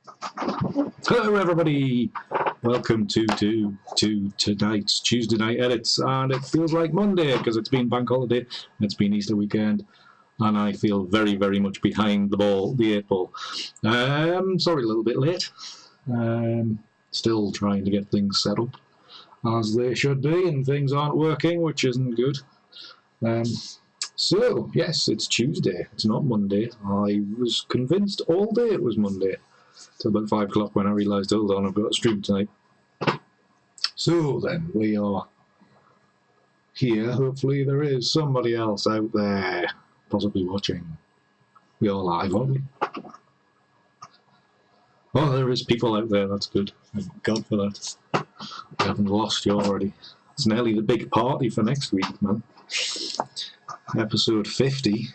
Hello, everybody. Welcome to tonight's Tuesday night edits, and it feels like Monday because it's been bank holiday, it's been Easter weekend, and I feel very, very much behind the eight ball. Sorry, a little bit late. Still trying to get things set up as they should be, and things aren't working, which isn't good. So, yes, it's Tuesday. It's not Monday. I was convinced all day it was Monday, till about 5 o'clock when I realised, hold on, I've got a stream tonight. So then, we are here. Hopefully there is somebody else out there possibly watching. We are live, aren't we? Oh, there is people out there, that's good. Thank God for that. I haven't lost you already. It's nearly the big party for next week, man. Episode 50.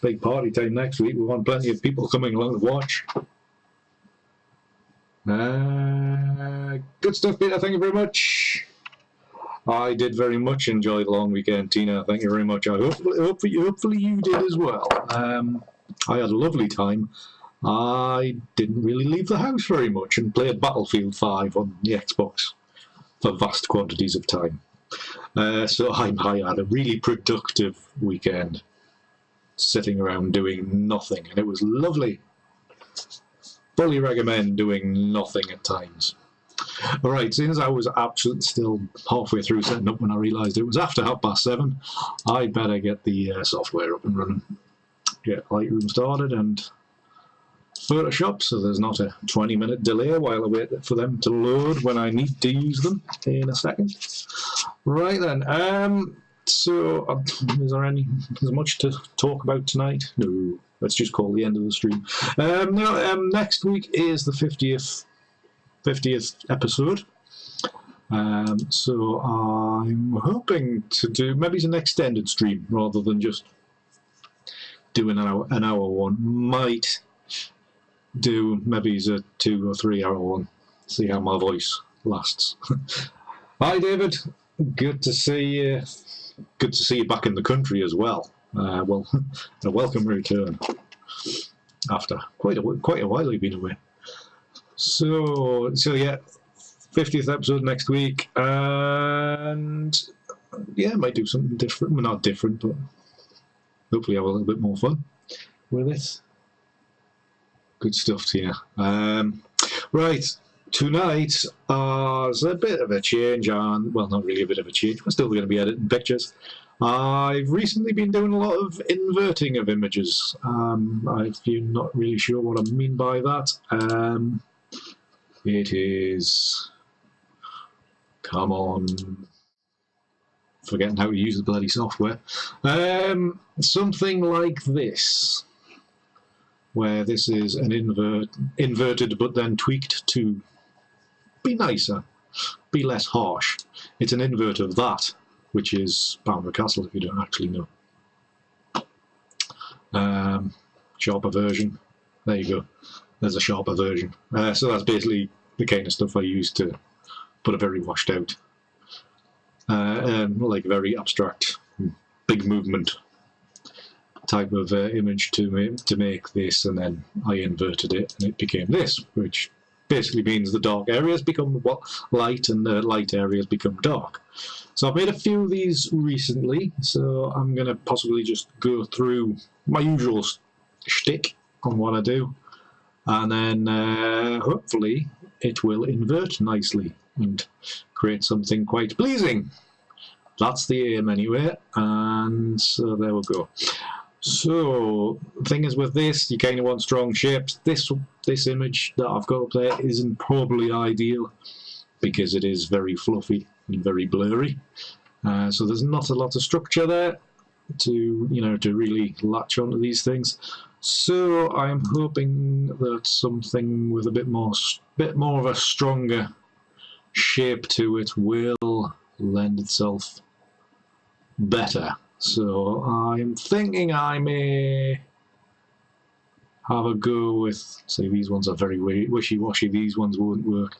Big party time next week. We want plenty of people coming along to watch. Good stuff, Peter. Thank you very much. I did very much enjoy the long weekend, Tina. Thank you very much. Hopefully you did as well. I had a lovely time. I didn't really leave the house very much and played Battlefield 5 on the Xbox for vast quantities of time. So I had a really productive weekend sitting around doing nothing, and it was lovely. Fully recommend doing nothing at times. Alright, since I was absolutely still halfway through setting up when I realised it was after 7:30, I better get the software up and running. Get Lightroom started and Photoshop, so there's not a 20-minute delay while I wait for them to load when I need to use them in a second. Right then, so is there much to talk about tonight? No, let's just call the end of the stream. Next week is the 50th episode. So I'm hoping to do maybe an extended stream rather than just doing an hour one. Might do maybe a 2 or 3 hour one. See how my voice lasts. Hi, David. Good to see you. Good to see you back in the country as well. Well, a welcome return after quite a while you've been away. So yeah, 50th episode next week, and yeah, might do something different. Well, not different, but hopefully have a little bit more fun with it. Good stuff, Tina. Right, tonight there's a bit of a change on. Well, not really a bit of a change. We're still going to be editing pictures. I've recently been doing a lot of inverting of images. If you're not really sure what I mean by that, it is. Come on. Forgetting how to use the bloody software. Something like this, where this is an inverted but then tweaked to be nicer, be less harsh. It's an invert of that, which is Bamburgh Castle, if you don't actually know. Sharper version. There you go. There's a sharper version. So that's basically the kind of stuff I use to put a very washed out, like very abstract, big movement type of image to make this, and then I inverted it and it became this, which basically means the dark areas become light and the light areas become dark. So I've made a few of these recently, so I'm going to possibly just go through my usual shtick on what I do, and then hopefully it will invert nicely and create something quite pleasing. That's the aim anyway, and so there we go. So, the thing is with this, you kind of want strong shapes. This image that I've got up there isn't probably ideal because it is very fluffy and very blurry. So there's not a lot of structure there to really latch onto these things. So I'm hoping that something with a bit more of a stronger shape to it will lend itself better. So I'm thinking I may have a go with, say these ones are very wishy-washy, these ones won't work.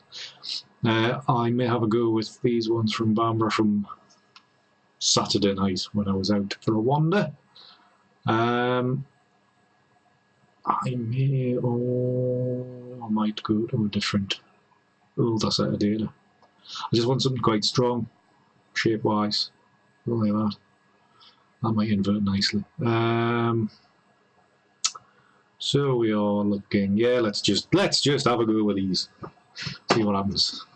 I may have a go with these ones from Bamburgh from Saturday night when I was out for a wander. I may I might go to a different older set of data. I just want something quite strong, shape-wise, like that. That might invert nicely. So we are looking. Yeah, let's just have a go with these. See what happens.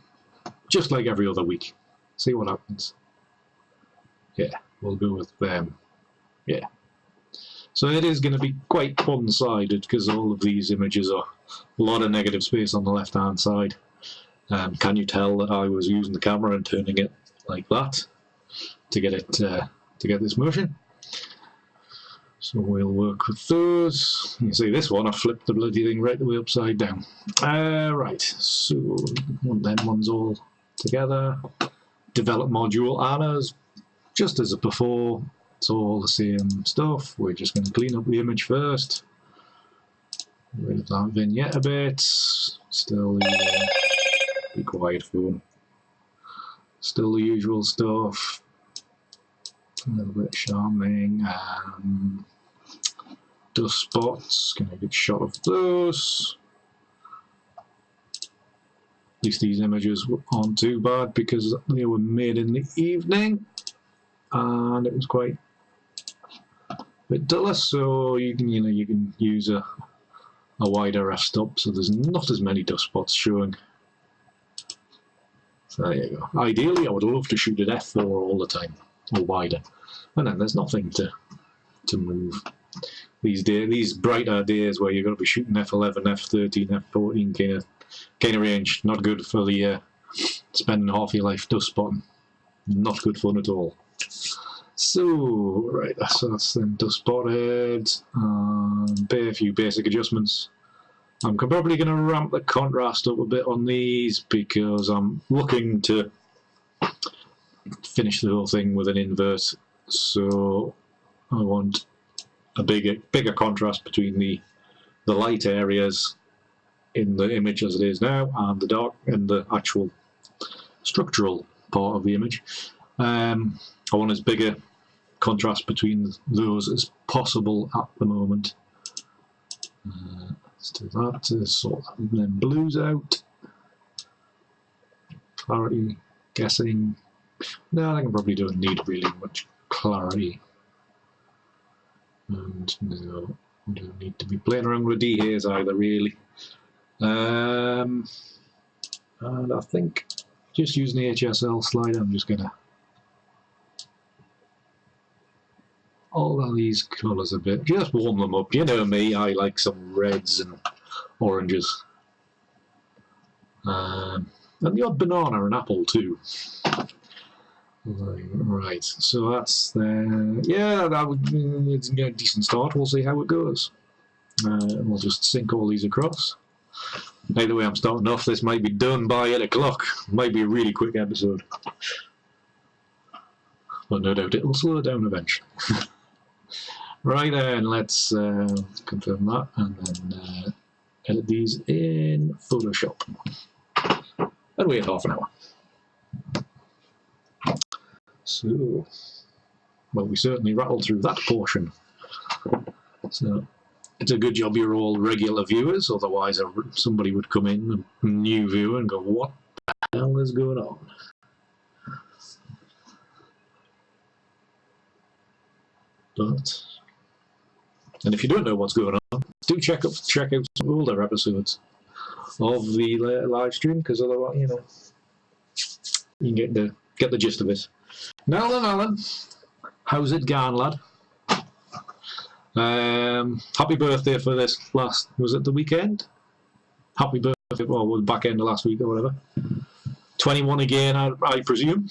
Just like every other week. See what happens. Yeah, we'll go with them. Yeah. So it is going to be quite one-sided because all of these images are a lot of negative space on the left-hand side. Can you tell that I was using the camera and turning it like that to get it to get this motion? So we'll work with those. You see this one, I flipped the bloody thing right the way upside down. Right, so want them ones all together. Develop module Anna's just as before. It's all the same stuff. We're just going to clean up the image first. Rid of that vignette a bit. Still the be quiet phone. Still the usual stuff. A little bit of charming. Dust spots. Can I get a shot of those? At least these images aren't too bad because they were made in the evening and it was quite a bit duller, so you can use a wider f-stop so there's not as many dust spots showing. So there you go. Ideally I would love to shoot at f4 all the time, or wider, and then there's nothing to move. These brighter days where you're going to be shooting f11, f13, f14 kind of range, not good for the spending half your life dust spotting. Not good fun at all. So right, so that's them dust spotted. A few basic adjustments. I'm probably going to ramp the contrast up a bit on these because I'm looking to finish the whole thing with an invert. So I want a bigger contrast between the light areas in the image as it is now and the dark and the actual structural part of the image. I want as big a contrast between those as possible at the moment. Let's do that to sort them blues out. Clarity, guessing. No, I think I probably don't need really much clarity. And no, I don't need to be playing around with dehaze either, really. And I think just using the HSL slider, I'm just gonna alter these colours a bit, just warm them up. You know me, I like some reds and oranges, and the odd banana and apple too. Right, so that's the it's a decent start. We'll see how it goes. We'll just sync all these across. Either way I'm starting off, this might be done by 8 o'clock. Might be a really quick episode, but no doubt it'll slow down eventually. Right then, let's confirm that and then edit these in Photoshop and wait half an hour. So, well, we certainly rattled through that portion. So it's a good job you're all regular viewers, otherwise somebody would come in, a new viewer, and go, what the hell is going on? And if you don't know what's going on, do check out some older episodes of the live stream, because otherwise, you can get the gist of it. Now then, Alan, how's it gone, lad? Happy birthday for this was it the weekend? Happy birthday, well, the back end of last week or whatever. 21 again, I presume.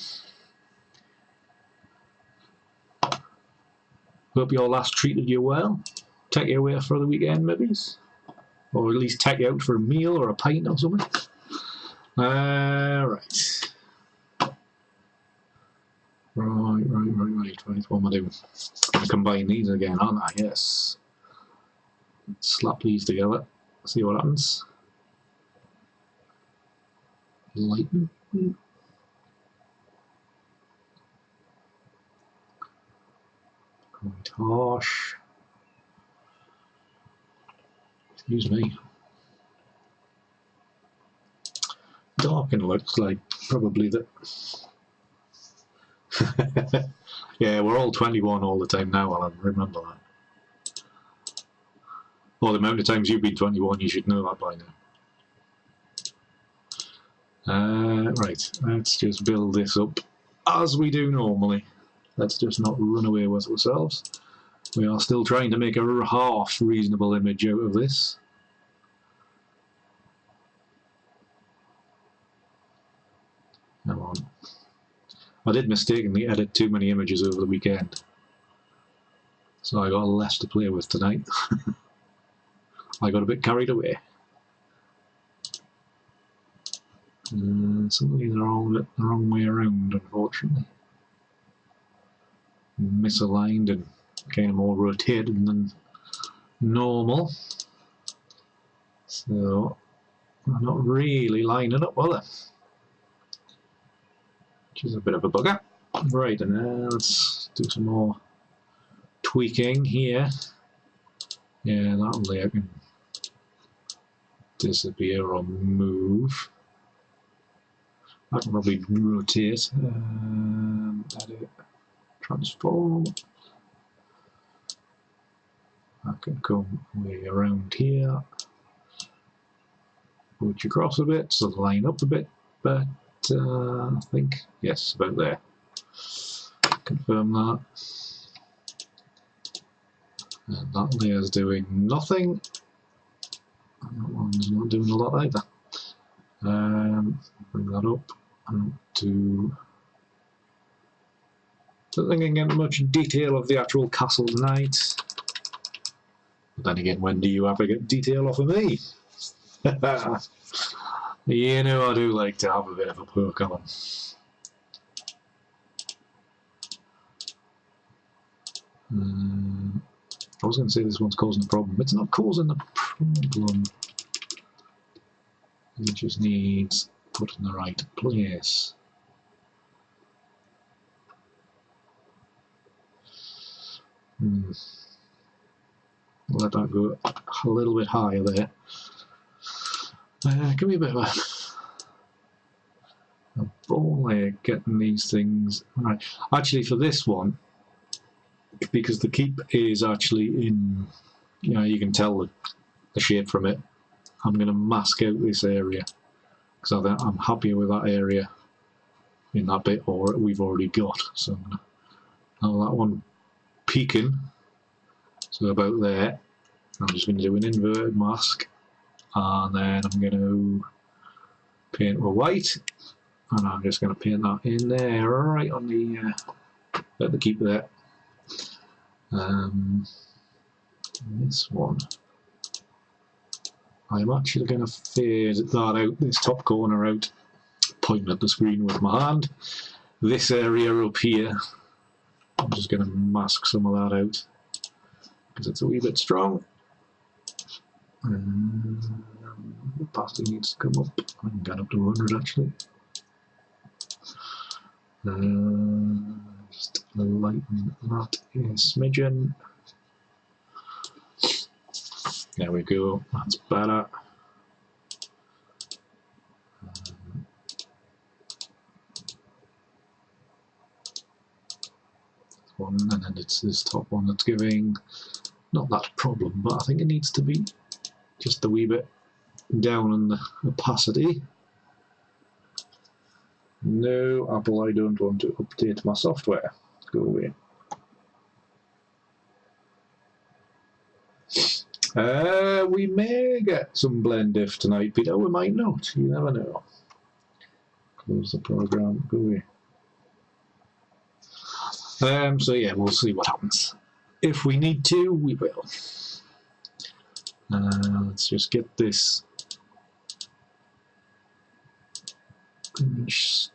Hope your last treated you well. Take you away for the weekend, maybe, or at least take you out for a meal or a pint or something. Right. What am I doing? I'm combine these again, aren't I? Yes. Slap these together. See what happens. Lighten. Quite harsh. Excuse me. Darken looks like probably the... Yeah, we're all 21 all the time now, Alan, remember that. Or the amount of times you've been 21, you should know that by now. Right, let's just build this up as we do normally. Let's just not run away with ourselves. We are still trying to make a half reasonable image out of this. Come on. I did mistakenly edit too many images over the weekend, so I got less to play with tonight. I got a bit carried away. Some of these are all a bit the wrong way around, unfortunately. Misaligned and kind of more rotated than normal. So, they're not really lining up, are they? Which is a bit of a bugger. Right, and let's do some more tweaking here. Yeah, that layer can disappear or move. I can probably rotate. Edit, transform. I can come way around here. Push across a bit, so line up a bit, but I think, yes, about there. Confirm that. And that layer's doing nothing. And that one's not doing a lot either. Bring that up to... Don't think I can get much detail of the actual castle tonight. But then again, when do you ever get detail off of me? You know I do like to have a bit of a poke on them. I was going to say this one's causing a problem. It's not causing a problem. It just needs put in the right place. Let that go a little bit higher there. Give me a bit of a ball there, getting these things right. Actually, for this one, because the keep is actually in, you know, you can tell the shape from it. I'm going to mask out this area because I'm happier with that area in that bit, or we've already got. So I'm going to have that one peaking. So about there, I'm just going to do an inverted mask, and then I'm going to paint with white, and I'm just going to paint that in there, right on the at the keep there. This one, I'm actually going to fade that out, this top corner out, pointing at the screen with my hand. This area up here, I'm just going to mask some of that out because it's a wee bit strong. The opacity needs to come up. I can get up to 100 actually. Just lighten that a smidgen. There we go, that's better. One, and then it's this top one that's giving not that problem, but I think it needs to be just a wee bit down on the opacity. No, Apple, I don't want to update my software. Go away. We may get some blend diff tonight, Peter. We might not. You never know. Close the program. Go away. So yeah, we'll see what happens. If we need to, we will. Let's just get this image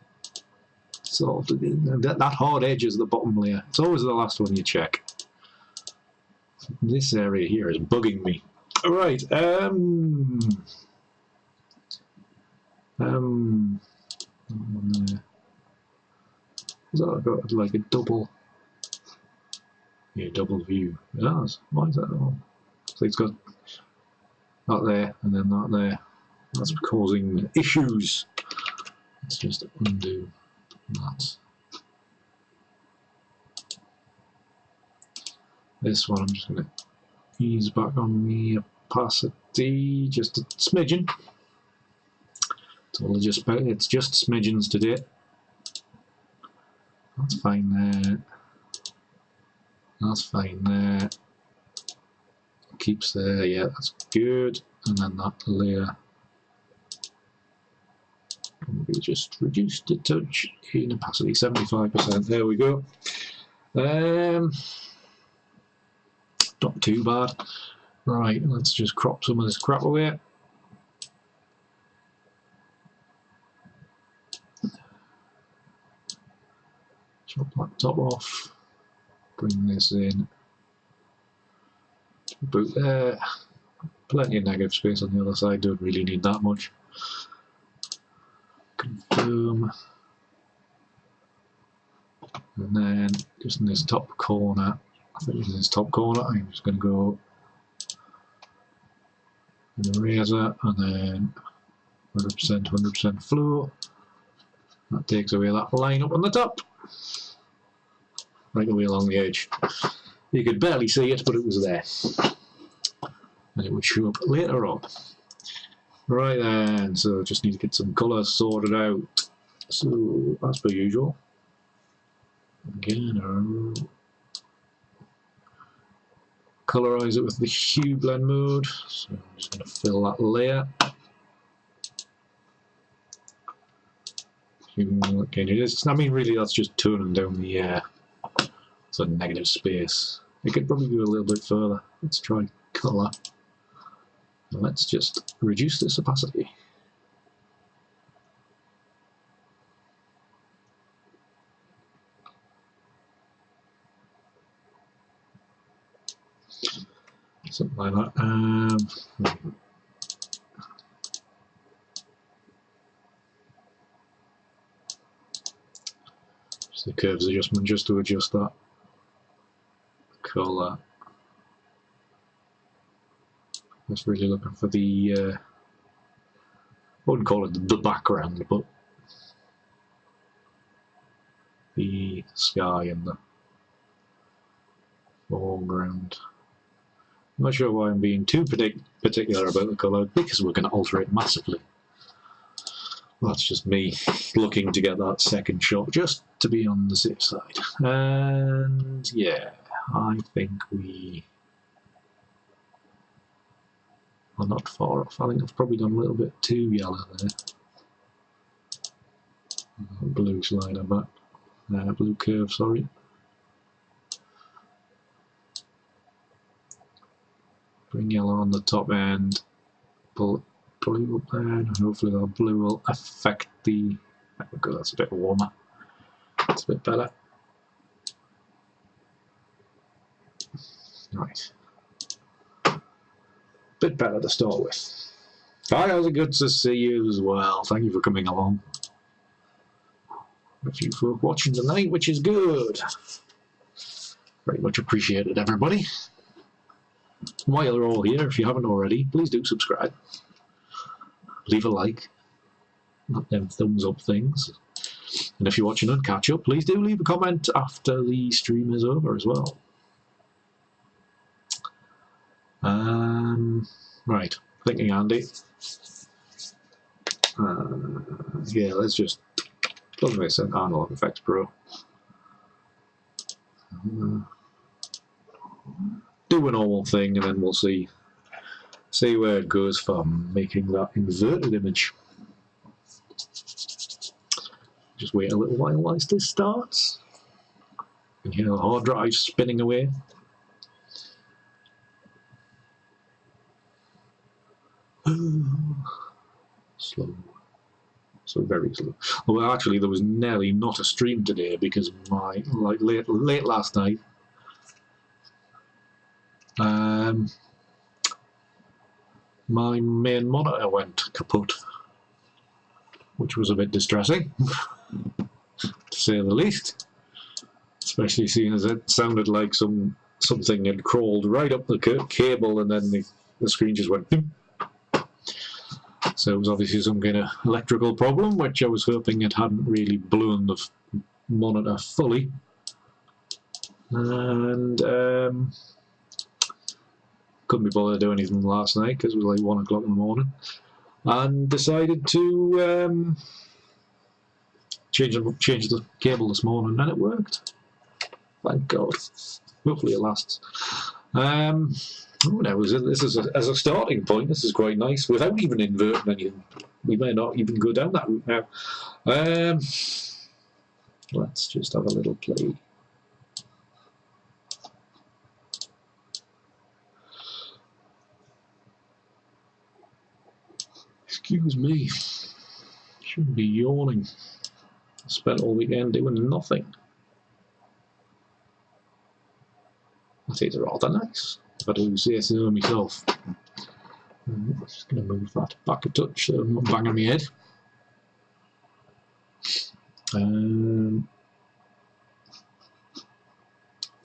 sorted in. That hard edge is the bottom layer. It's always the last one you check. This area here is bugging me. All right. So I've got like a double view. It has. Why is that all? So it's got that there and then that there. That's causing issues. Let's just undo that. This one I'm just going to ease back on the opacity just a smidgen. It's just smidgens today. That's fine there. That's fine there. Keeps there, yeah, that's good. And then that layer can be just reduced a touch in opacity, 75%. There we go. Not too bad. Right, let's just crop some of this crap away. Chop that top off. Bring this in. Boot there. Plenty of negative space on the other side, don't really need that much. Confirm. And then just in this top corner, I think in this top corner, I'm just going to go with the razor and then 100% flow. That takes away that line up on the top. Right away along the edge. You could barely see it, but it was there. And it would show up later on. Right then, so just need to get some colours sorted out. So, as per usual, again, colorise it with the hue blend mode. So I'm just going to fill that layer. Okay, it is. I mean, really, that's just toning down the sort of negative space. We could probably go a little bit further. Let's try colour. And let's just reduce this opacity. Something like that. Just the curves adjustment just to adjust that colour. Just really looking for the, I wouldn't call it the background, but the sky and the foreground. I'm not sure why I'm being too particular about the colour, because we're going to alter it massively. That's just me looking to get that second shot, just to be on the safe side. And yeah, I think we are not far off. I think I've probably gone a little bit too yellow there. Blue slider back. Blue curve, sorry. Bring yellow on the top end, pull blue up there, and hopefully that blue will affect the. There we go, that's a bit warmer. That's a bit better. Right. Bit better to start with. Hi, how's it? Good to see you as well. Thank you for coming along. A few folk watching tonight, which is good. Very much appreciated, everybody. While you're all here, if you haven't already, please do subscribe. Leave a like. Not them thumbs up things. And if you're watching on catch up, please do leave a comment after the stream is over as well. Right, thinking Andy. Yeah, let's just plug this in Analog Effects Pro. Do a normal thing, and then we'll see where it goes for making that inverted image. Just wait a little while whilst this starts. You can hear the hard drive spinning away. Slow. So very slow. Well, actually, there was nearly not a stream today because late last night. My main monitor went kaput, which was a bit distressing, to say the least. Especially seeing as it sounded like something had crawled right up the cable and then the screen just went boom. So it was obviously some kind of electrical problem, which I was hoping it hadn't really blown the monitor fully. And couldn't be bothered to do anything last night because it was like 1 o'clock in the morning. And decided to change the cable this morning, and it worked. Thank God. Hopefully it lasts. This is as a starting point, this is quite nice. Without even inverting anything, we may not even go down that route now. Let's just have a little play. Excuse me. Shouldn't be yawning. Spent all weekend doing nothing. That is rather nice, if I do say so myself. I'm just going to move that back a touch so I'm not banging my head.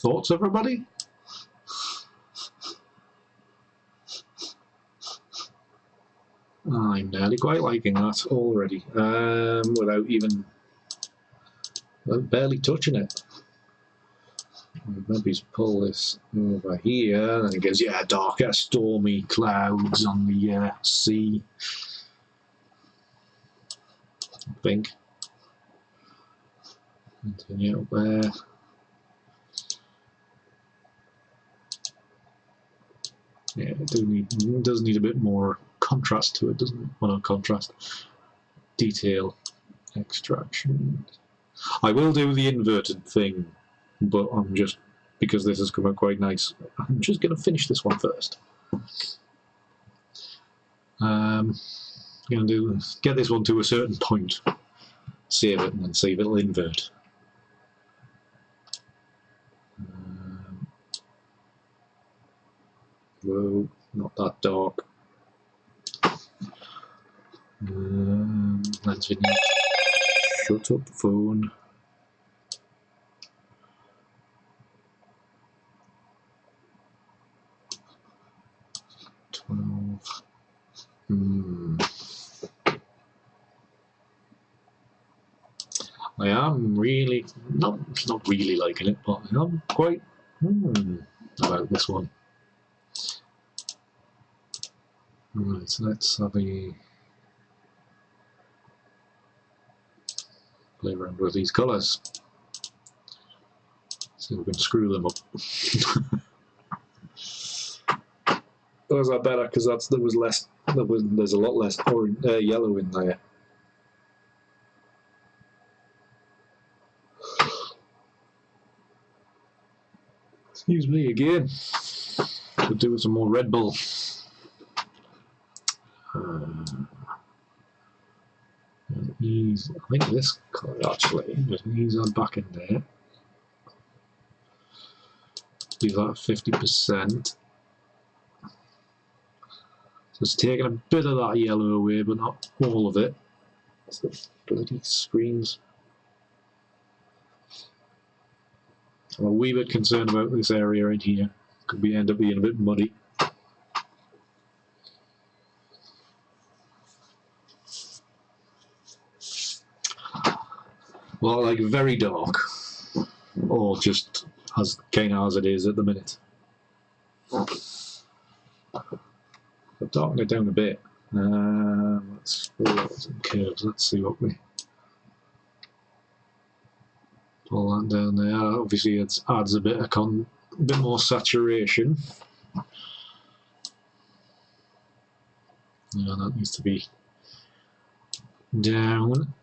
Thoughts, everybody? I'm nearly quite liking that already, without barely touching it. Maybe pull this over here, and it goes, yeah, darker, stormy clouds on the sea. I think. Continue up there. Yeah, it does need a bit more contrast to it, doesn't it? Well, not contrast. Detail. Extraction. I will do the inverted thing, but I'm just, because this has come out quite nice, I'm just going to finish this one first. I'm going to get this one to a certain point, save it, and then see if it'll invert. Whoa, not that dark. Lens vignette. Shut up, phone. I am really not really liking it, but I am quite about this one. Right, so let's have a play around with these colours. See if we can screw them up. Was that better? Because there's a lot less yellow in there. Excuse me again. Could do with some more Red Bull. These, I think this colour actually, these are back in there. Leave that at 50%. So it's taking a bit of that yellow away, but not all of it. It's the bloody screens. I'm a wee bit concerned about this area in here. Could end up being a bit muddy. Well, like very dark, or just as kind of as it is at the minute. I've darkened it down a bit. Let's pull some curves. Let's see what we pull that down there. Obviously, it adds a bit more saturation. Yeah, that needs to be down.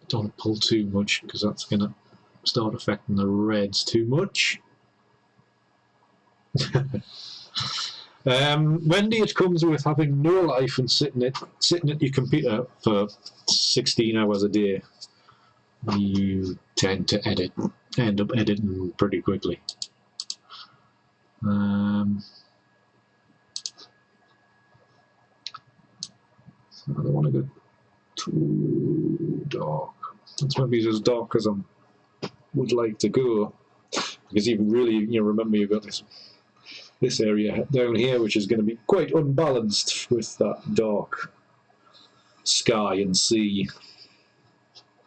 Don't pull too much because that's going to start affecting the reds too much. Wendy, it comes with having no life and sitting at your computer for 16 hours a day. You tend to end up editing pretty quickly. So I don't want to go too dark. That's maybe as dark as I would like to go, because even really, remember you've got this this area down here, which is going to be quite unbalanced with that dark sky and sea.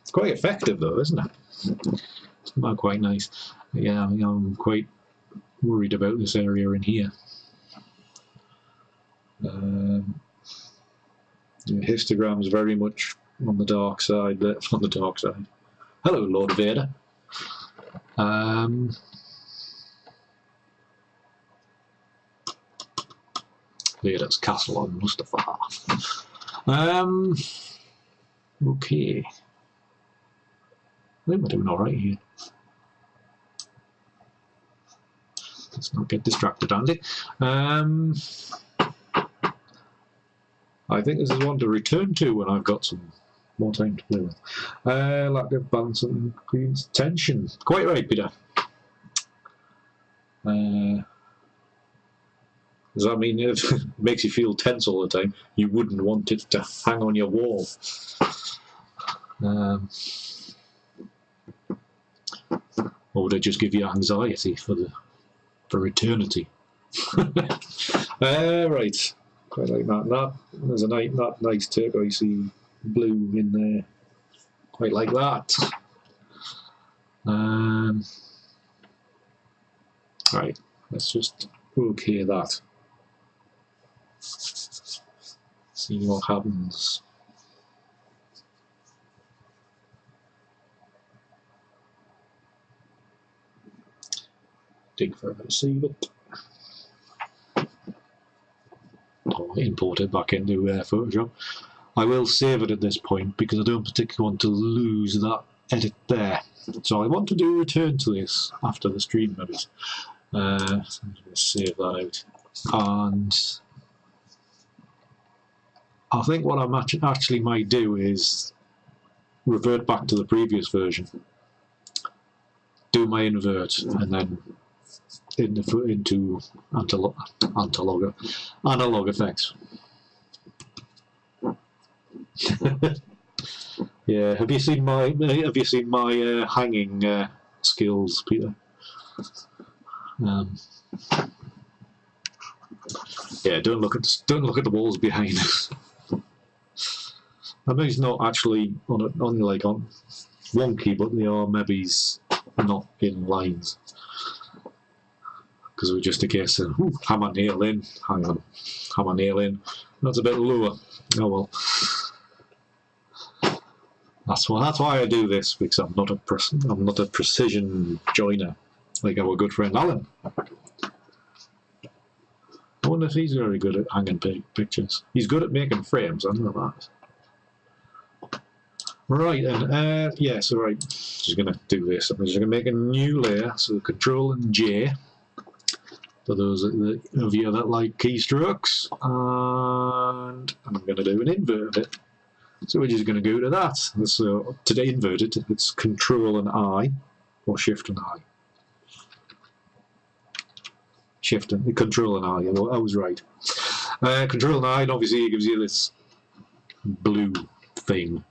It's quite effective though, isn't it? It's not quite nice. Yeah, I'm quite worried about this area in here. The histogram's very much on the dark side. On the dark side. Hello, Lord Vader. Vader's castle on Mustafar. Okay. I think we're doing alright here. Let's not get distracted, Andy. I think this is one to return to when I've got some more time to play with. Lack of balance and increased tension. Quite right, Peter. Does that mean it makes you feel tense all the time? You wouldn't want it to hang on your wall. Or would it just give you anxiety for eternity? Right. Quite like that. There's a nice turquoisey blue in there. Quite like that. Right. Let's just okay that. See what happens. Dig further to save it. Or import it back into Photoshop. I will save it at this point because I don't particularly want to lose that edit there. So I want to do a return to this after the stream maybe. So I'm just going to save that out. And I think what I actually might do is revert back to the previous version, do my invert, and then into analog effects. Yeah, have you seen my hanging skills, Peter? Yeah, don't look at the walls behind us. I mean, it's not actually on wonky, but they are maybe not in lines. Because it was just a case of hammer nail in, hang on, hammer nail in. That's a bit lower. Oh well. That's why I do this, because I'm not a precision joiner like our good friend Alan. I wonder if he's very good at hanging pictures. He's good at making frames, I know that. Right then, yeah, so right, just going to do this. I'm just going to make a new layer, so Control and J, for those of you that like keystrokes, and I'm going to do an invert of it. So we're just going to go to that. So today inverted, it's Control and I, or Shift and I. Shift and Control and I was right. Control and I, and obviously it gives you this blue thing.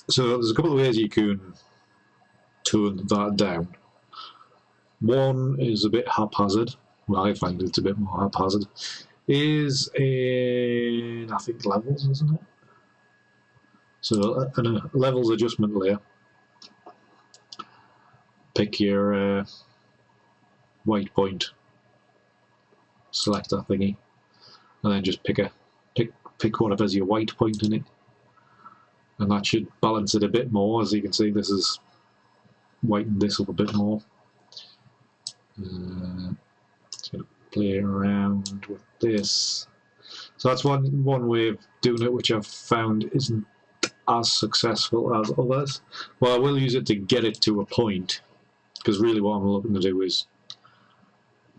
So there's a couple of ways you can tone that down. One is a bit haphazard. Well, I find it's a bit more haphazard. Is in, I think, levels, isn't it? So a levels adjustment layer. Pick your white point, select that thingy, and then just pick whatever's your white point in it, and that should balance it a bit more. As you can see, this is whitened this up a bit more. Just gonna play around with this. So that's one way of doing it, which I've found isn't as successful as others. Well, I will use it to get it to a point, because really what I'm looking to do is,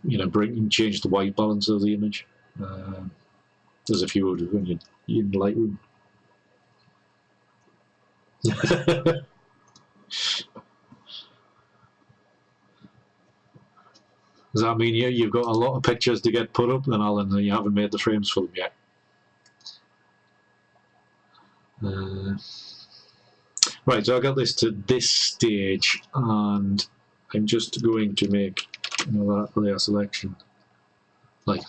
you know, change the white balance of the image. There's a few others when you're in Lightroom. Does that mean you've got a lot of pictures to get put up then, Alan, and you haven't made the frames for them yet? Right, so I got this to this stage, and I'm just going to make that layer selection, like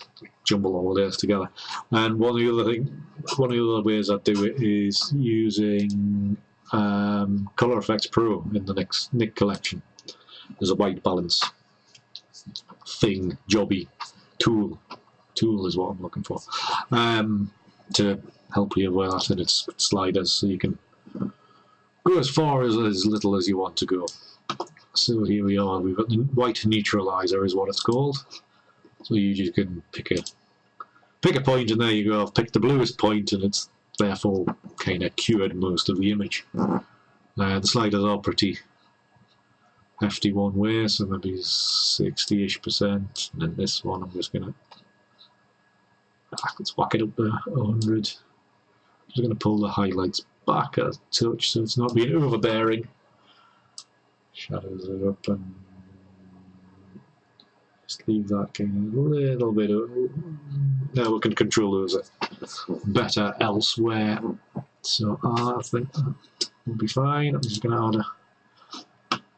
jumble all layers together. And one of the other ways I do it is using Color Effects Pro in the next Nick collection. There's a white balance thing, jobby tool is what I'm looking for, to help you with that, and it's sliders, so you can go as far as little as you want to go. So here we are, we've got the white neutralizer is what it's called. So you just can pick a point, and there you go. I've picked the bluest point, and it's therefore kind of cured most of the image. The sliders are pretty hefty one way, so maybe 60-ish%. And then this one, I'm just gonna let's whack it up to 100. I'm just gonna pull the highlights back a touch so it's not being overbearing. Shadows it up and just leave that kind of a little bit. Now we can control those better elsewhere. So I think that will be fine. I'm just going to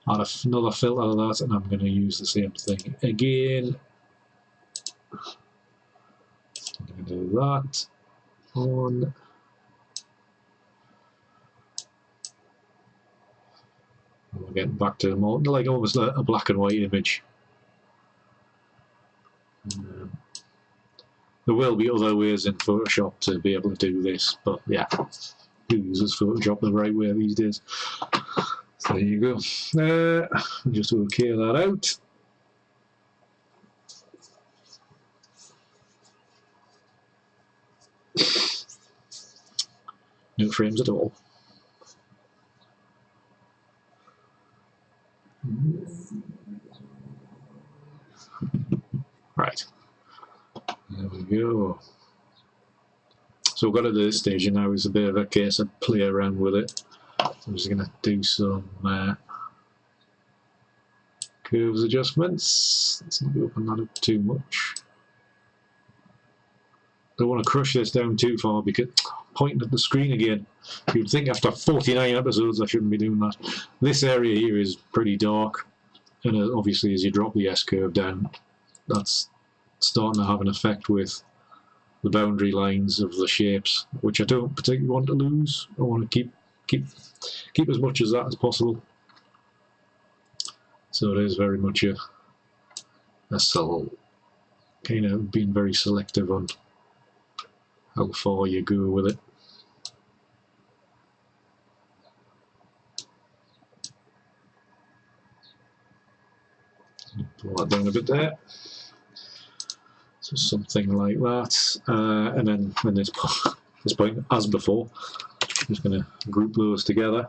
add another filter to that, and I'm going to use the same thing again. I'm going to do that on. We're getting back to more like almost a black and white image. There will be other ways in Photoshop to be able to do this, but yeah, who uses Photoshop the right way these days? So there you go. Just to okay that out. No frames at all. Right. There we go. So we've got to this stage, and now it's a bit of a case of play around with it. So I'm just going to do some curves adjustments. Let's not open that up too much. Don't want to crush this down too far because pointing at the screen again. You'd think after 49 episodes I shouldn't be doing that. This area here is pretty dark, and obviously as you drop the S-curve down, that's starting to have an effect with the boundary lines of the shapes, which I don't particularly want to lose. I want to keep as much as that as possible. So it is very much a kind of being very selective on how far you go with it. Pull that down a bit there. So something like that. And then at this point, as before, I'm just going to group those together.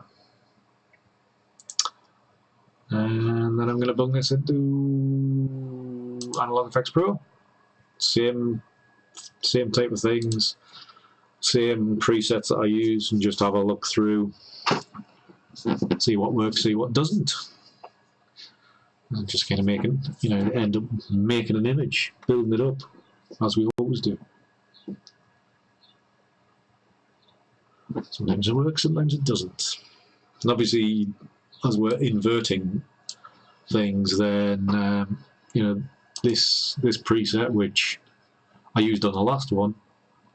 And then I'm going to bung this into Analog Effects Pro. Same type of things, same presets that I use, and just have a look through, see what works, see what doesn't. And just kind of end up making an image, building it up, as we always do. Sometimes it works, sometimes it doesn't. And obviously, as we're inverting things, then this preset, which I used on the last one,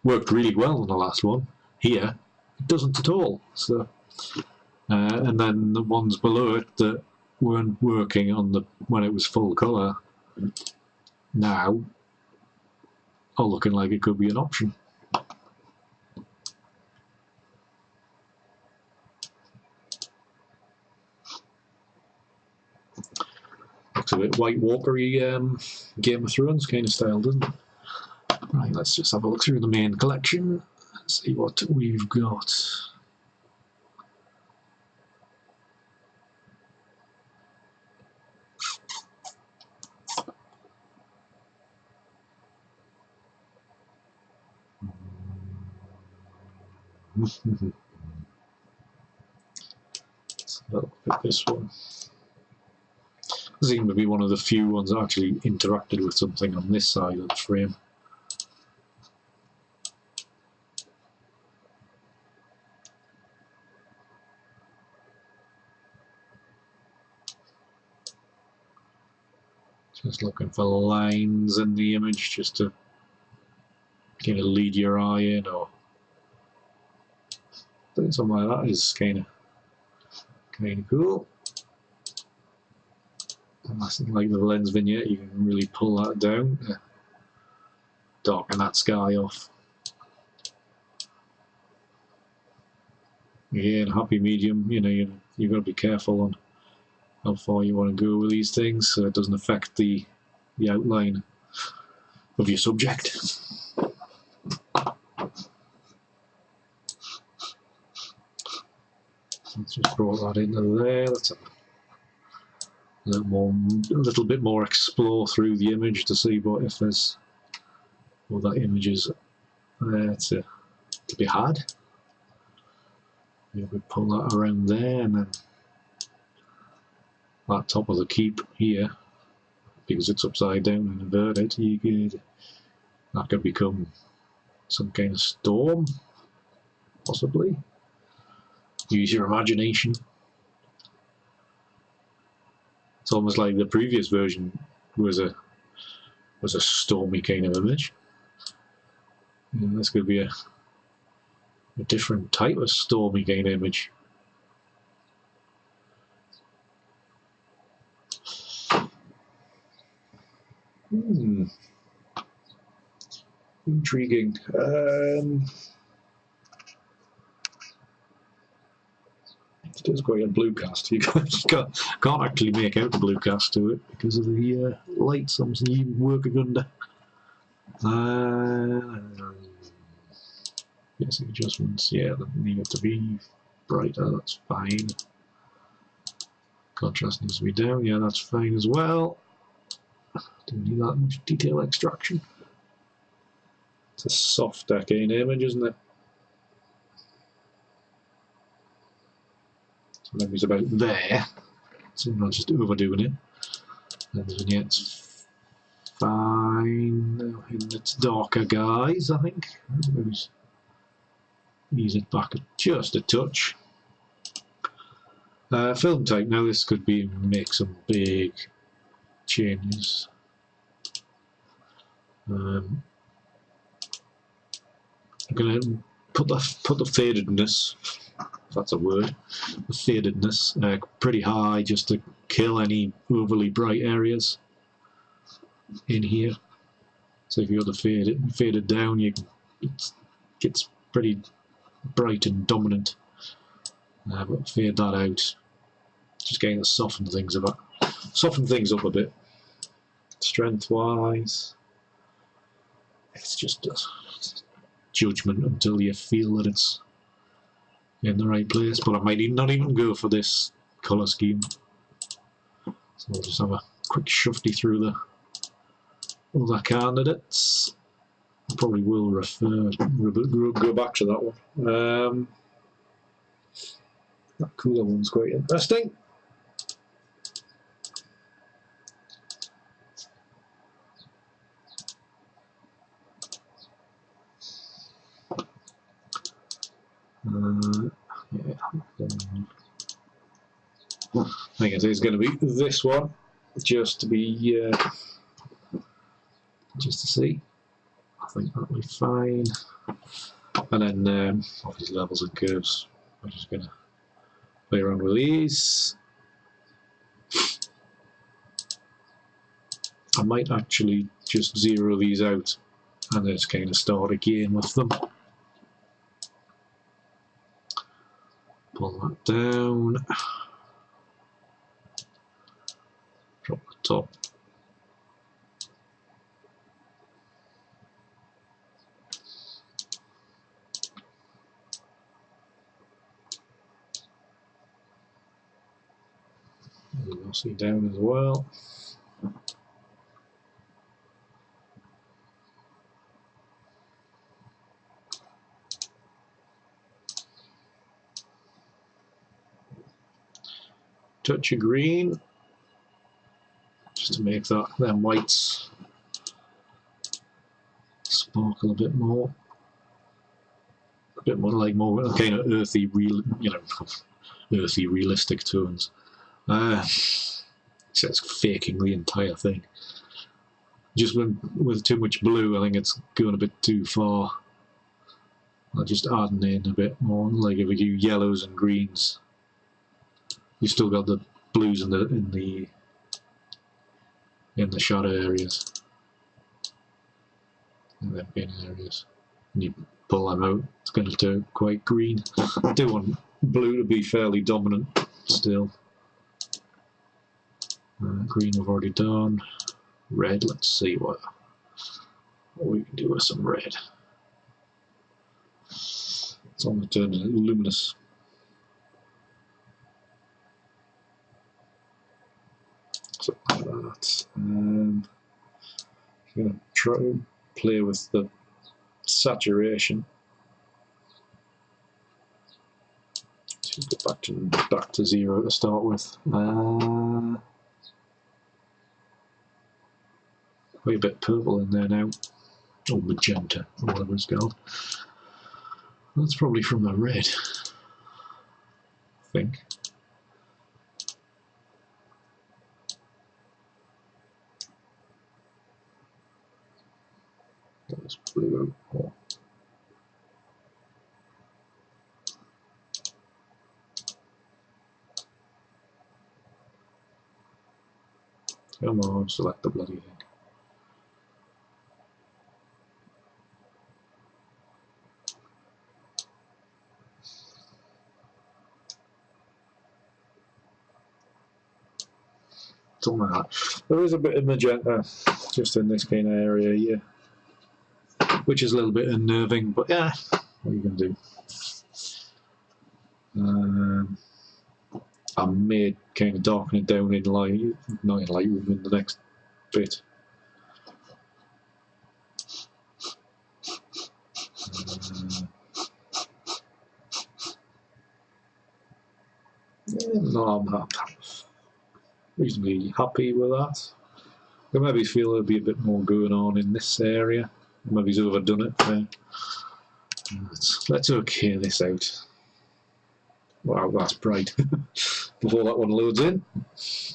worked really well on the last one. Here, it doesn't at all. So, and then the ones below it that weren't working on when it was full colour, now are looking like it could be an option. Looks a bit White Walker-y, Game of Thrones kind of style, doesn't it? Right, let's just have a look through the main collection and see what we've got. Let's have a look at this one. This seems to be one of the few ones that actually interacted with something on this side of the frame. Just looking for lines in the image just to kind of lead your eye in, or doing something like that is kind of cool. And like the lens vignette, you can really pull that down, darken that sky off. Again, happy medium. You know, you've got to be careful on how far you want to go with these things, so it doesn't affect the outline of your subject. Let's just brought that into there. Let's have a little bit more explore through the image to see if there's other images there to be had. We pull that around there, and then that top of the keep here, because it's upside down and inverted, that could become some kind of storm, possibly. Use your imagination. It's almost like the previous version was a stormy kind of image. And this could be a different type of stormy kind of image. Intriguing. It is quite a blue cast. You can't actually make out the blue cast to it because of the lights I'm working under. Basic adjustments, yeah, they need it to be brighter, that's fine. Contrast needs to be down, yeah, that's fine as well. Don't need that much detail extraction. It's a softer kind of image, isn't it? So maybe it's about there, so I'm not just overdoing it. And the vignette's fine. And it's darker guys, I think. Ease it back just a touch. Film type, now this could make some big changes. I'm going to put the fadedness, if that's a word, the fadedness pretty high just to kill any overly bright areas in here. So if you got the faded down, it gets pretty bright and dominant, but fade that out, just getting to soften things up a bit. Strength wise, it's just a judgment until you feel that it's in the right place, but I might not even go for this colour scheme, so I'll just have a quick shufty through the other candidates. I probably will go back to that one. That cooler one's quite interesting. Yeah. I think it's going to be this one, just to see. I think that'll be fine. And then obviously levels and curves. I'm just going to play around with these. I might actually just zero these out and then just kind of start again with them. Pull that down. Drop the top. Velocity down as well. Touch of green, just to make them whites sparkle a bit more. Like more kind of earthy, realistic tones. says faking the entire thing. Just with too much blue, I think it's going a bit too far. I'll just add in a bit more, like if we do yellows and greens. You've still got the blues in the shadow areas, in the main areas. And you pull them out, it's going to turn quite green. I do want blue to be fairly dominant still. Green I've already done. Red, let's see what we can do with some red. It's almost turned luminous. Something like that. I'm going to try and play with the saturation. So go back to 0 to start with. Quite a bit purple in there now, or magenta, or whatever it's called. That's probably from the red, I think. That's blue. Oh. Come on, select the bloody thing. Something like that. There is a bit of magenta just in this kind of area here, which is a little bit unnerving, but yeah, what are you going to do? I may kind of darken it down in not in Lightroom, in the next bit. No, I'm reasonably happy with that. I maybe feel there'll be a bit more going on in this area. Maybe he's overdone it there. Let's okay this out. Wow, that's bright. Before that one loads in. It's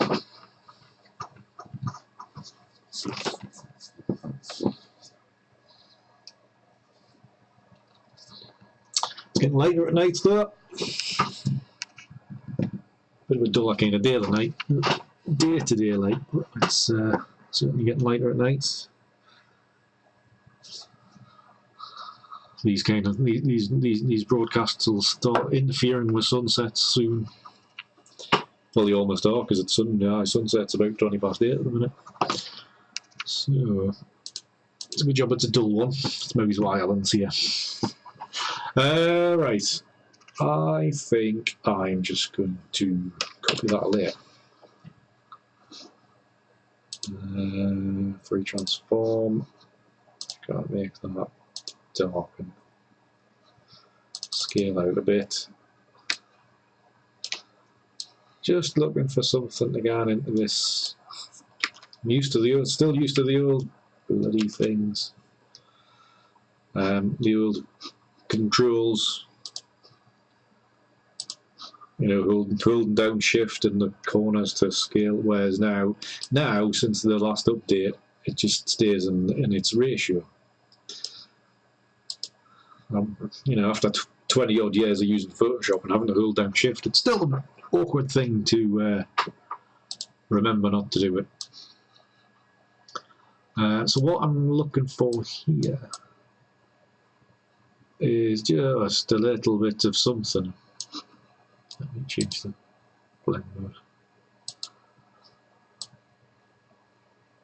getting lighter at night though. Bit of a duller kind of day than night. Day to day light, but it's certainly getting lighter at night. These broadcasts will start interfering with sunsets soon. Well, they almost are, because it's sunset's about 20 past 8 at the minute. So it's a good job it's a dull one. It's maybe why Alan's here. Right. I think I'm just going to copy that layer. Free transform. Can't make that dark and scale out a bit. Just looking for something to get into this. I'm used to the old, still used to the old bloody things. The old controls. You know, holding down shift in the corners to scale, whereas now since the last update, it just stays in its ratio. You know, after 20 odd years of using Photoshop and having to hold down shift, it's still an awkward thing to remember not to do it. So what I'm looking for here is just a little bit of something. Let me change the blend mode.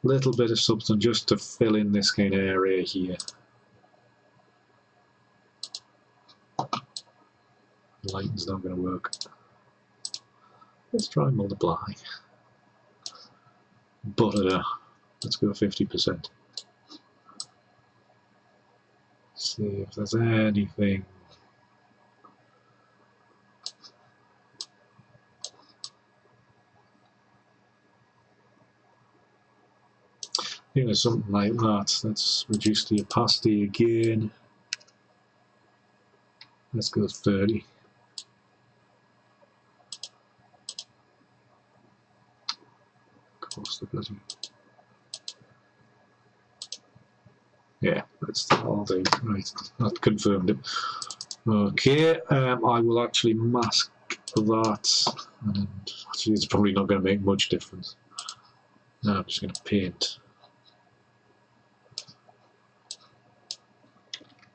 Little bit of something just to fill in this kind of area here. Lighting's not going to work. Let's try and multiply. Butter. Let's go 50%. See if there's anything. I think there's something like that. Let's reduce the opacity again. Let's go 30. What's the bloody... Yeah, that's all do. Right, that confirmed it. Okay, I will actually mask that, and actually it's probably not going to make much difference. No, I'm just going to paint.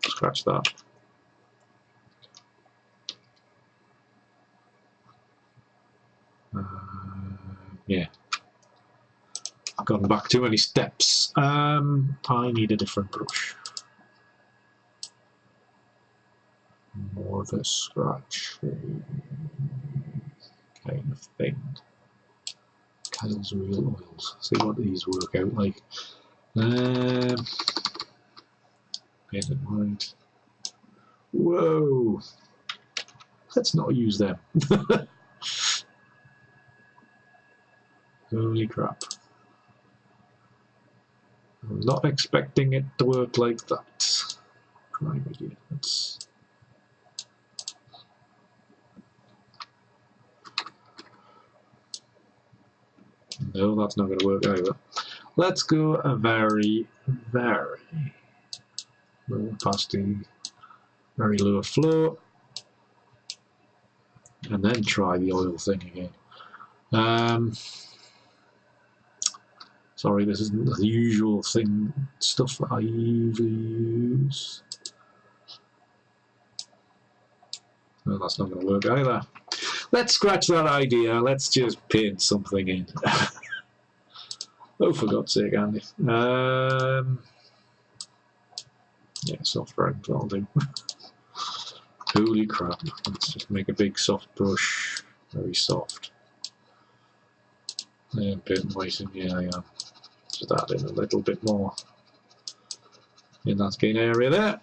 Scratch that. Yeah. I've gone back too many steps. I need a different brush. More of a scratch kind of thing. Kyle's Real Oils. See what these work out like. Paint it white. Whoa! Let's not use them. Holy crap. I'm not expecting it to work like that. Crime idiot. No, that's not going to work either. Let's go a very, very low opacity, very low flow, and then try the oil thing again. Sorry, this isn't the usual thing, stuff that I usually use. No, that's not going to work either. Let's scratch that idea. Let's just paint something in. Oh, for God's sake, Andy. Yeah, soft brown, that'll do. Holy crap. Let's just make a big soft brush. Very soft. Yeah, paint white in, yeah, I am. Just add in a little bit more in that gain area there.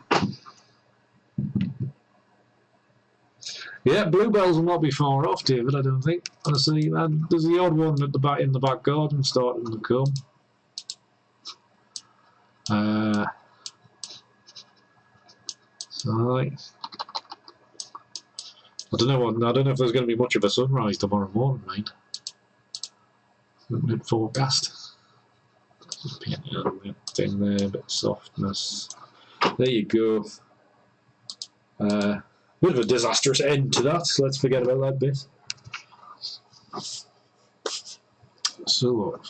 Yeah, bluebells will not be far off, David, I don't think. Honestly, there's the odd one at the back in the back garden starting to come. So I don't know if there's going to be much of a sunrise tomorrow morning, mate. Looking at forecast. Just paint a little bit in there, a bit of softness. There you go. Bit of a disastrous end to that, so let's forget about that bit. So,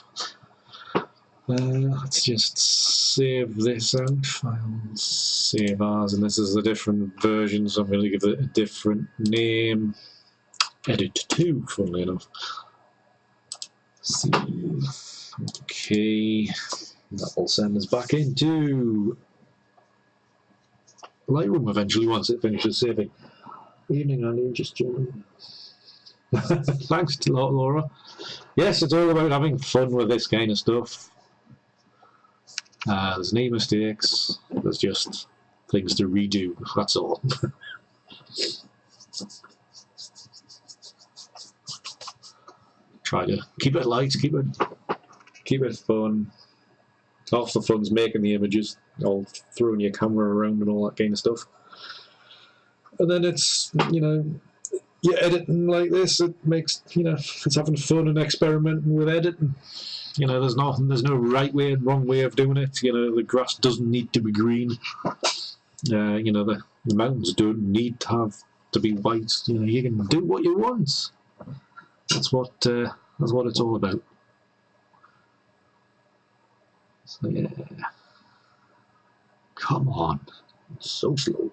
let's just save this out. Files, save as, and this is a different version, so I'm going to give it a different name. Edit 2, funnily enough. Save. Okay, that will send us back into Lightroom eventually once it finishes saving. Evening, Andy, just joining. Thanks to Laura. Yes, it's all about having fun with this kind of stuff. There's no mistakes, there's just things to redo, that's all. Try to keep it light, keep it fun. Half the fun's making the images, all throwing your camera around and all that kind of stuff. And then it's, you know, you're editing like this, it makes, you know, it's having fun and experimenting with editing. You know, there's no right way and wrong way of doing it. You know, the grass doesn't need to be green. You know, the mountains don't need to be white. You know, you can do what you want. That's what it's all about. So yeah, come on, it's so slow.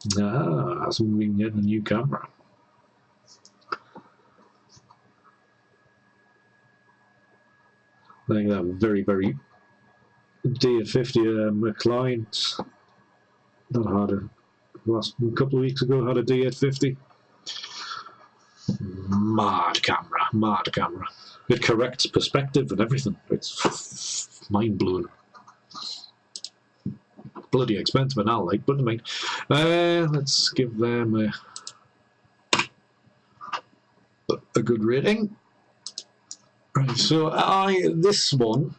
So we can get a new camera. I think that very, very D850 client that had a couple of weeks ago had a D850. Mad camera. It corrects perspective and everything. It's mind blowing. Bloody expensive now, like, but I mean, let's give them a good rating. Right, so this one,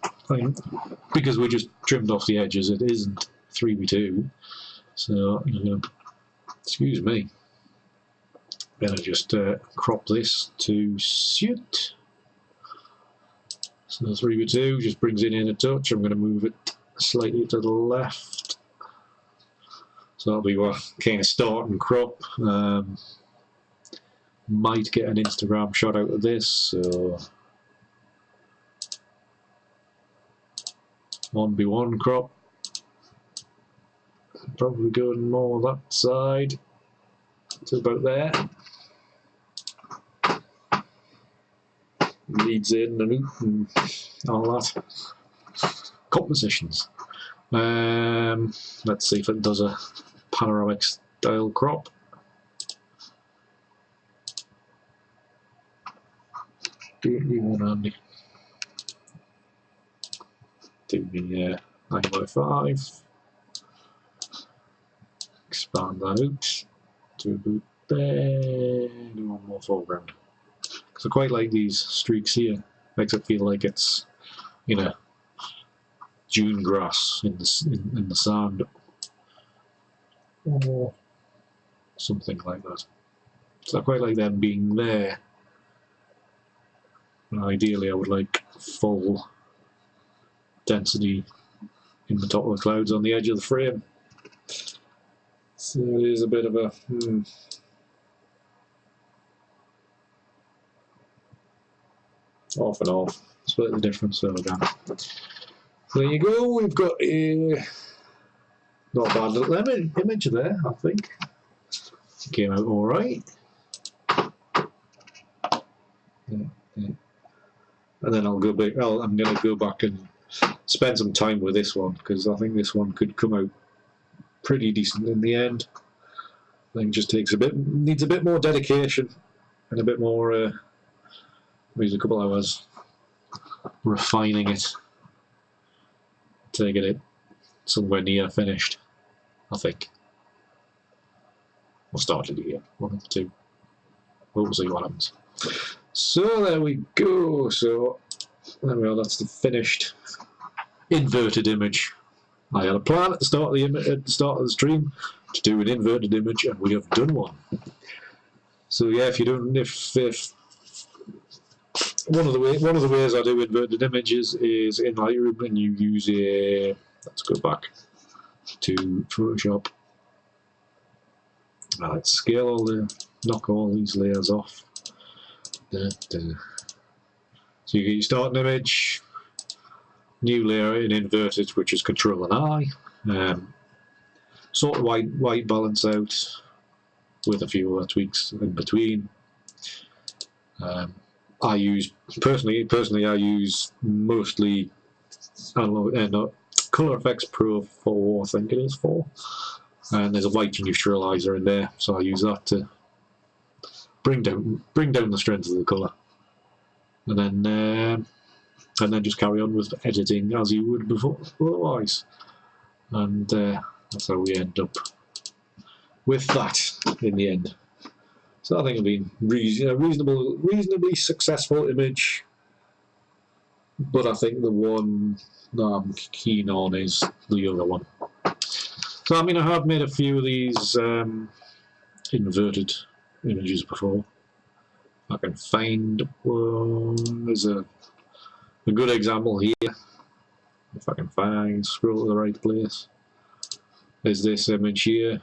because we just trimmed off the edges, it isn't 3x2. So, you know, excuse me. going to just crop this to suit. So 3x2 just brings it in a touch. I'm going to move it slightly to the left. So that'll be what kind of start and crop. Might get an Instagram shot out of this. So 1x1 crop. Probably going more that side to about there. Leads in and out and all that. Compositions. Let's see if it does a panoramic style crop. Do you want Andy? Do the 9x5. Expand that out to about there. Do one more foreground. Because I quite like these streaks here. Makes it feel like it's, you know, dune grass in the sand, or something like that. So I quite like them being there. And ideally, I would like full density in the top of the clouds on the edge of the frame. So it is a bit of a off and off. Split the difference so again. So there you go. We've got a not a bad little image there. I think it came out all right. Yeah. And then I'll go back. I'm going to go back and spend some time with this one because I think this one could come out pretty decent in the end. I think it just needs a bit more dedication and a bit more. Maybe a couple hours refining it to get it somewhere near finished. I think. We'll start it here. 1 of the 2. We'll see what happens. So there we go. So there we are. That's the finished inverted image. I had a plan at the start of the stream to do an inverted image, and we have done one. So yeah, if one of the ways I do inverted images is in Lightroom, and you use a. Let's go back to Photoshop. Let's knock all these layers off. So you get your starting image, new layer in inverted, which is Control and I. Sort of white balance out with a few other tweaks in between. I use personally I use mostly Color Effects Pro 4, I think it is 4, and there's a white neutralizer in there, so I use that to bring down the strength of the color, and then just carry on with editing as you would before otherwise, and that's how we end up with that in the end. So I think it'll be a reasonably successful image, but I think the one that I'm keen on is the other one. So I mean, I have made a few of these inverted images before. If I can find one, there's a good example here. If I can scroll to the right place. There's this image here.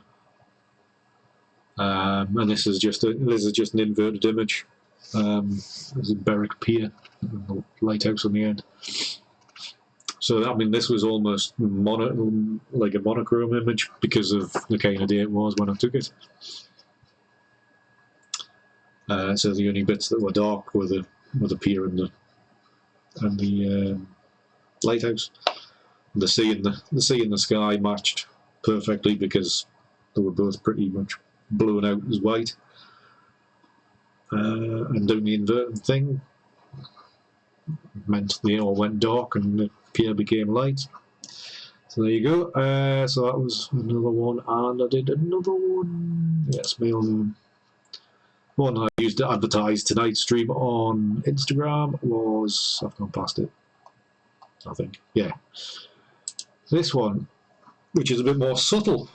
And this is just an inverted image. There's a Berwick Pier, and the lighthouse on the end. So I mean, this was almost like a monochrome image because of the kind of day it was when I took it. So the only bits that were dark were the pier and the lighthouse. The sea and the sky matched perfectly because they were both pretty much blown out as white, and doing the inverted thing meant they all went dark and the pier became light. So there you go. So that was another one, and I did another one. Yes, mailroom. One I used to advertise tonight's stream on Instagram was, I've gone past it, I think. Yeah, this one, which is a bit more subtle.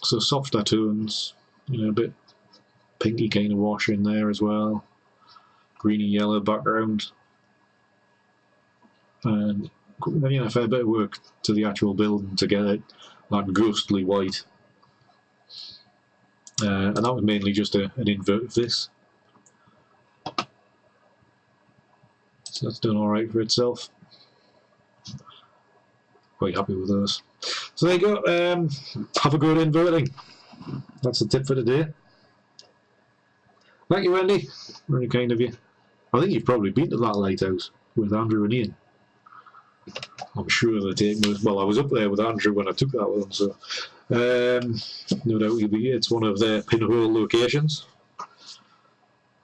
So softer tones, You know, a bit pinky kind of wash in there as well. Greeny yellow background. And you know, a fair bit of work to the actual building to get it that ghostly white. And that was mainly just an invert of this. So that's done alright for itself. Quite happy with those. So there you go. Have a good inverting. That's the tip for today. Thank you, Wendy. Very kind of you. I think you've probably been to that lighthouse with Andrew and Ian. I'm sure the take was, well, I was up there with Andrew when I took that one, so no doubt you'll be. It's one of their pinhole locations.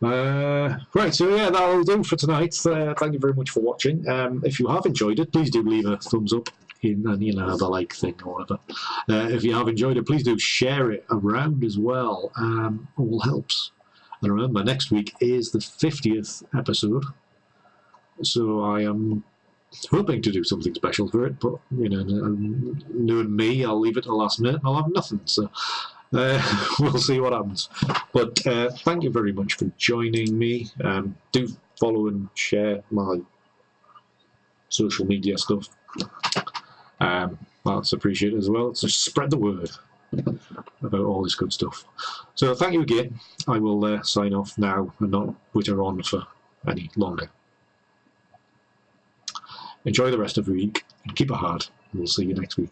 Right, so yeah, that'll do for tonight. Thank you very much for watching. If you have enjoyed it, please do leave a thumbs up and you know, the like thing or whatever. If you have enjoyed it, please do share it around as well. All helps. And remember, next week is the 50th episode, so I am hoping to do something special for it, but you know, knowing me, I'll leave it to the last minute and I'll have nothing, so we'll see what happens. But thank you very much for joining me. Do follow and share my social media stuff. That's appreciated as well. So spread the word about all this good stuff. So thank you again. I will sign off now and not witter on for any longer. Enjoy the rest of the week and keep it hard. We'll see you next week.